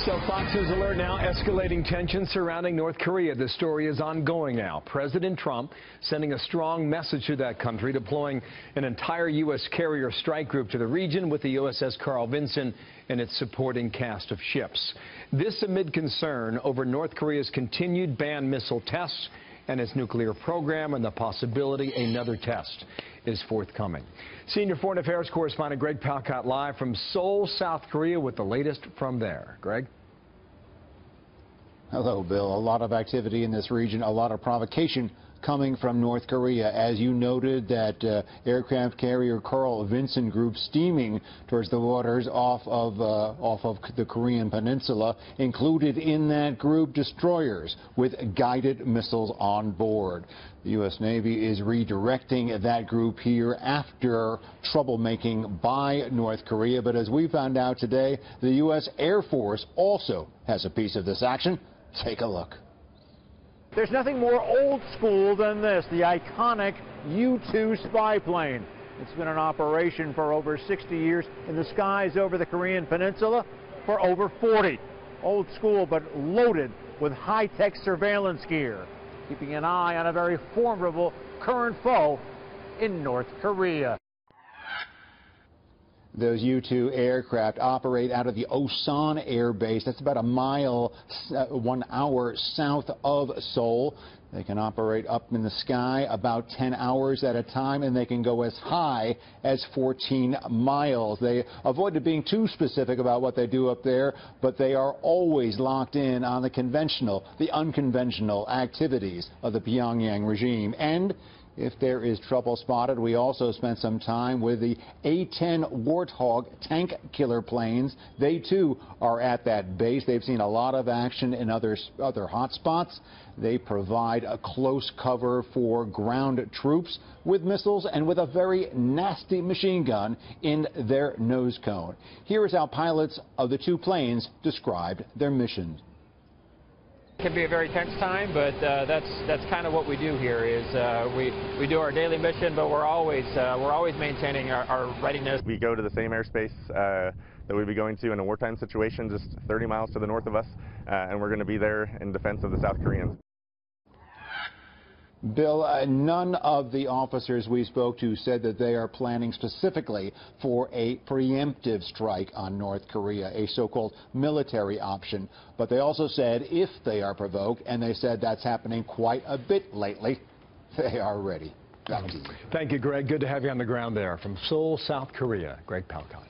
So Fox News alert now, escalating tensions surrounding North Korea. The story is ongoing now. President Trump sending a strong message to that country, deploying an entire U.S. carrier strike group to the region with the USS Carl Vinson and its supporting cast of ships. This amid concern over North Korea's continued banned missile tests and its nuclear program, and the possibility another test is forthcoming. Senior Foreign Affairs correspondent Greg Palkot live from Seoul, South Korea with the latest from there. Greg? Hello, Bill. A lot of activity in this region, a lot of provocation coming from North Korea. As you noted, that aircraft carrier Carl Vinson group steaming towards the waters off of the Korean peninsula. Included in that group, destroyers with guided missiles on board. The U.S. Navy is redirecting that group here after troublemaking by North Korea. But as we found out today, the U.S. Air Force also has a piece of this action. Take a look. There's nothing more old school than this, the iconic U-2 spy plane. It's been in operation for over 60 years in the skies over the Korean peninsula for over 40. Old school, but loaded with high-tech surveillance gear, keeping an eye on a very formidable current foe in North Korea. Those U-2 aircraft operate out of the Osan Air Base. That's about a mile, 1 hour south of Seoul. They can operate up in the sky about 10 hours at a time, and they can go as high as 14 miles. They avoided being too specific about what they do up there, but they are always locked in on the unconventional activities of the Pyongyang regime. And if there is trouble spotted, we also spent some time with the A-10 Warthog tank killer planes. They, too, are at that base. They've seen a lot of action in other hot spots. They provide a close cover for ground troops with missiles and with a very nasty machine gun in their nose cone. Here is how pilots of the two planes described their missions. It can be a very tense time, but that's kind of what we do here. Is we do our daily mission, but we're always maintaining our readiness. We go to the same airspace that we'd be going to in a wartime situation, just 30 miles to the north of us, and we're going to be there in defense of the South Koreans. Bill, none of the officers we spoke to said that they are planning specifically for a preemptive strike on North Korea, a so-called military option. But they also said if they are provoked, and they said that's happening quite a bit lately, they are ready. Back to you. Thank you, Greg. Good to have you on the ground there. From Seoul, South Korea, Greg Palkot.